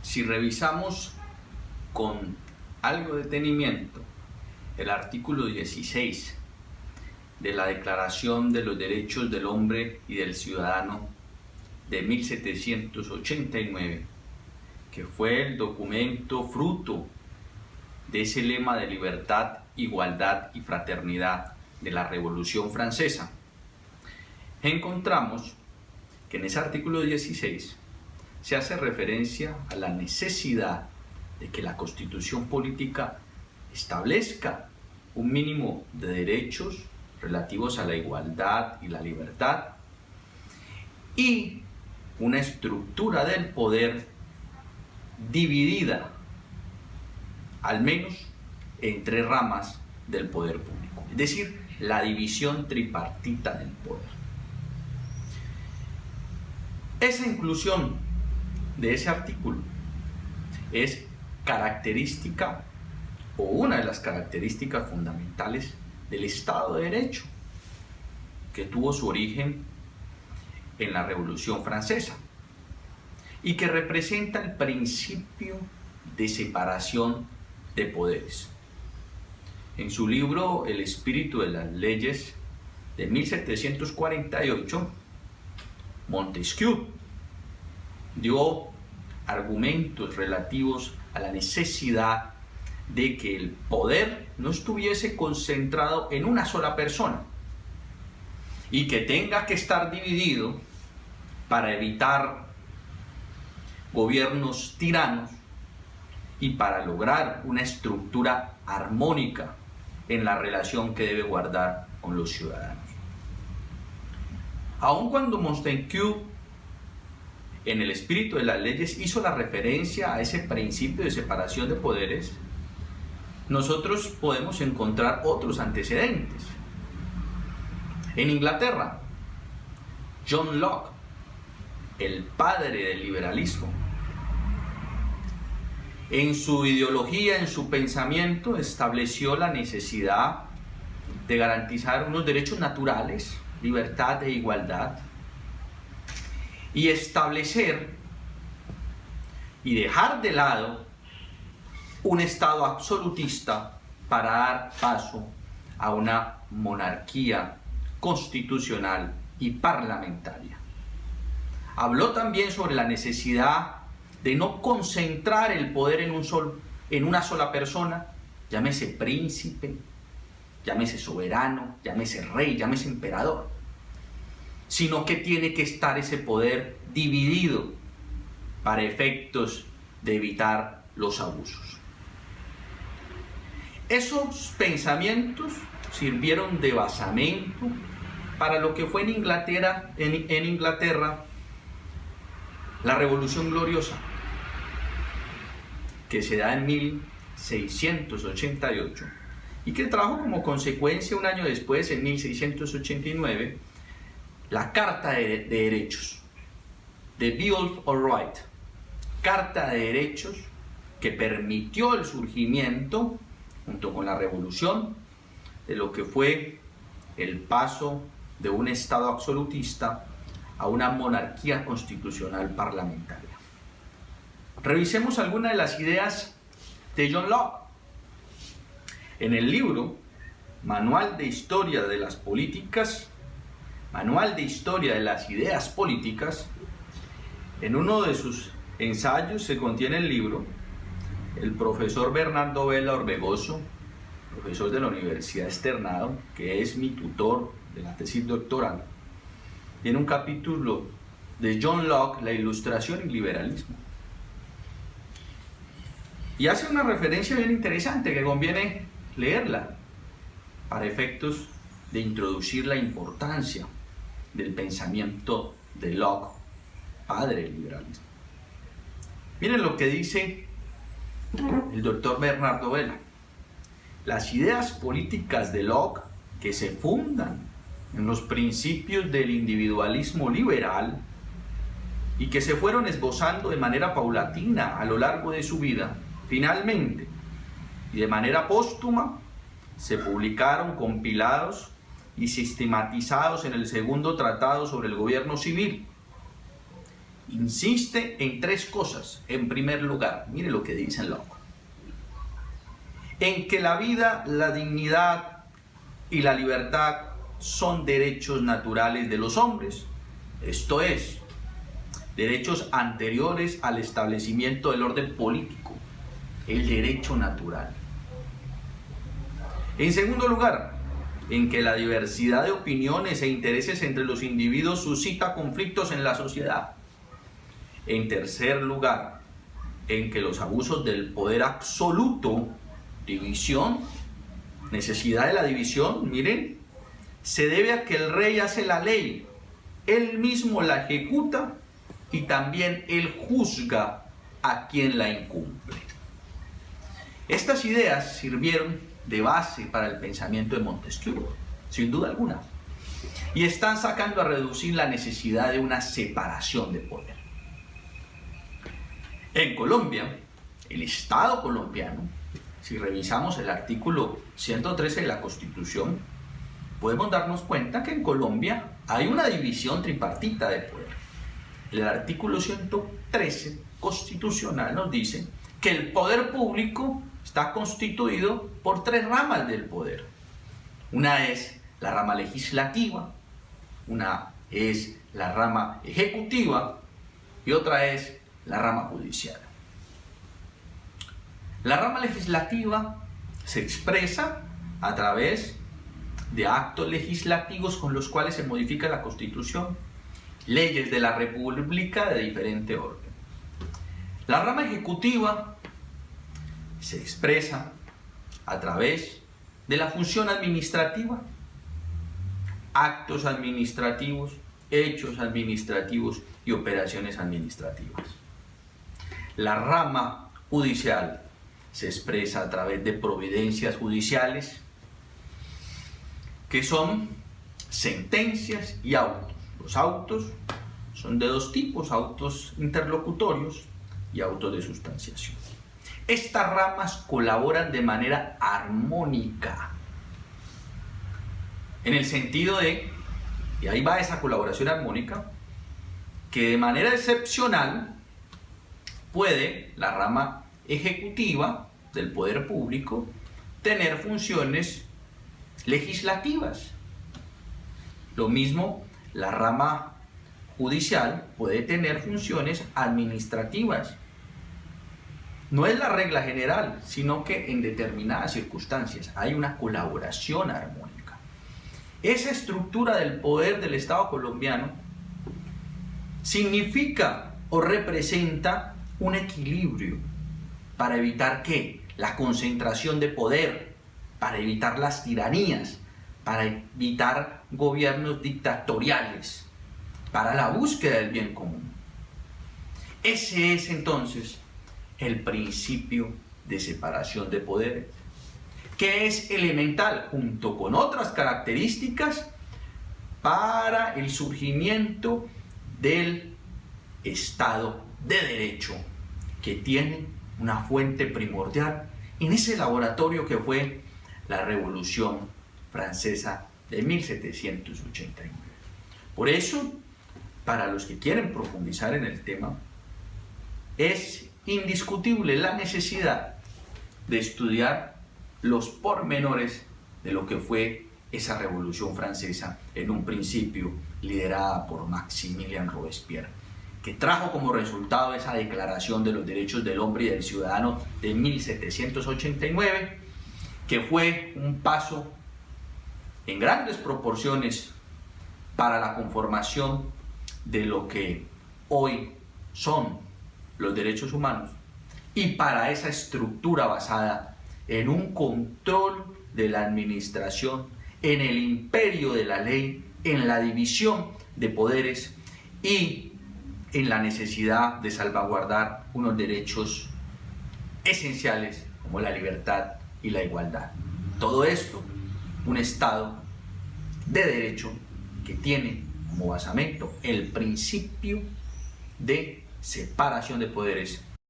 Si revisamos con algo de detenimiento el artículo 16 de la Declaración de los Derechos del Hombre y del Ciudadano de 1789, que fue el documento fruto de ese lema de libertad, igualdad y fraternidad de la Revolución Francesa, encontramos que en ese artículo 16 se hace referencia a la necesidad de que la Constitución política establezca un mínimo de derechos relativos a la igualdad y la libertad y una estructura del poder dividida al menos en tres ramas del poder público, es decir, la división tripartita del poder. Esa inclusión de ese artículo es característica o una de las características fundamentales del Estado de Derecho, que tuvo su origen en la Revolución Francesa y que representa el principio de separación de poderes. En su libro El espíritu de las leyes de 1748, Montesquieu dio argumentos relativos a la necesidad de que el poder no estuviese concentrado en una sola persona y que tenga que estar dividido para evitar gobiernos tiranos y para lograr una estructura armónica en la relación que debe guardar con los ciudadanos. Aun cuando Montesquieu en el espíritu de las leyes hizo la referencia a ese principio de separación de poderes, nosotros podemos encontrar otros antecedentes. En Inglaterra, John Locke, el padre del liberalismo, en su ideología, en su pensamiento, estableció la necesidad de garantizar unos derechos naturales, libertad e igualdad, y establecer y dejar de lado un Estado absolutista para dar paso a una monarquía constitucional y parlamentaria. Habló también sobre la necesidad de no concentrar el poder en una sola persona, llámese príncipe, llámese soberano, llámese rey, llámese emperador, sino que tiene que estar ese poder dividido para efectos de evitar los abusos. Esos pensamientos sirvieron de basamento para lo que fue en Inglaterra la Revolución Gloriosa, que se da en 1688 y que trajo como consecuencia un año después, en 1689, la Carta de Derechos, The Bill of Rights, Carta de Derechos que permitió el surgimiento, junto con la Revolución, de lo que fue el paso de un Estado absolutista a una monarquía constitucional parlamentaria. Revisemos algunas de las ideas de John Locke. En el libro Manual de Historia de las Políticas, Manual de Historia de las Ideas Políticas, en uno de sus ensayos se contiene el libro. El profesor Bernardo Vela Orbegoso, profesor de la Universidad Externado, que es mi tutor de la tesis doctoral, tiene un capítulo de John Locke, la ilustración y liberalismo. Y hace una referencia bien interesante que conviene leerla para efectos de introducir la importancia del pensamiento de Locke, padre del liberalismo. Miren lo que dice el doctor Bernardo Vela. Las ideas políticas de Locke, que se fundan en los principios del individualismo liberal y que se fueron esbozando de manera paulatina a lo largo de su vida, finalmente y de manera póstuma se publicaron compilados y sistematizados en el segundo tratado sobre el gobierno civil insiste en tres cosas. En primer lugar, mire lo que dice Locke, en que la vida, la dignidad y la libertad son derechos naturales de los hombres, esto es, derechos anteriores al establecimiento del orden político, el derecho natural. En segundo lugar, en que la diversidad de opiniones e intereses entre los individuos suscita conflictos en la sociedad. En tercer lugar, en que los abusos del poder absoluto, división, necesidad de la división, miren, se debe a que el rey hace la ley, él mismo la ejecuta y también él juzga a quien la incumple. Estas ideas sirvieron de base para el pensamiento de Montesquieu, sin duda alguna, y están sacando a reducir la necesidad de una separación de poder. En Colombia, el Estado colombiano, si revisamos el artículo 113 de la Constitución, podemos darnos cuenta que en Colombia hay una división tripartita de poder. El artículo 113 constitucional nos dice que el poder público está constituido por tres ramas del poder. Una es la rama legislativa, una es la rama ejecutiva y otra es la rama judicial. La rama legislativa se expresa a través de actos legislativos con los cuales se modifica la Constitución, leyes de la República de diferente orden. La rama ejecutiva se expresa a través de la función administrativa, actos administrativos, hechos administrativos y operaciones administrativas. La rama judicial se expresa a través de providencias judiciales, que son sentencias y autos. Los autos son de dos tipos, autos interlocutorios y autos de sustanciación. Estas ramas colaboran de manera armónica, en el sentido de, y ahí va esa colaboración armónica, que de manera excepcional puede la rama ejecutiva del poder público tener funciones legislativas. Lo mismo, la rama judicial puede tener funciones administrativas. No es la regla general, sino que en determinadas circunstancias hay una colaboración armónica. Esa estructura del poder del Estado colombiano significa o representa un equilibrio para evitar ¿qué? La concentración de poder, para evitar las tiranías, para evitar gobiernos dictatoriales, para la búsqueda del bien común. Ese es entonces el principio de separación de poderes, que es elemental junto con otras características para el surgimiento del Estado de Derecho, que tiene una fuente primordial en ese laboratorio que fue la Revolución Francesa de 1789. Por eso, para los que quieren profundizar en el tema, es indiscutible la necesidad de estudiar los pormenores de lo que fue esa Revolución Francesa, en un principio liderada por Maximilien Robespierre, que trajo como resultado esa Declaración de los Derechos del Hombre y del Ciudadano de 1789, que fue un paso en grandes proporciones para la conformación de lo que hoy son los derechos humanos y para esa estructura basada en un control de la administración, en el imperio de la ley, en la división de poderes y en la necesidad de salvaguardar unos derechos esenciales como la libertad y la igualdad. Todo esto, un Estado de derecho que tiene como basamento el principio de separación de poderes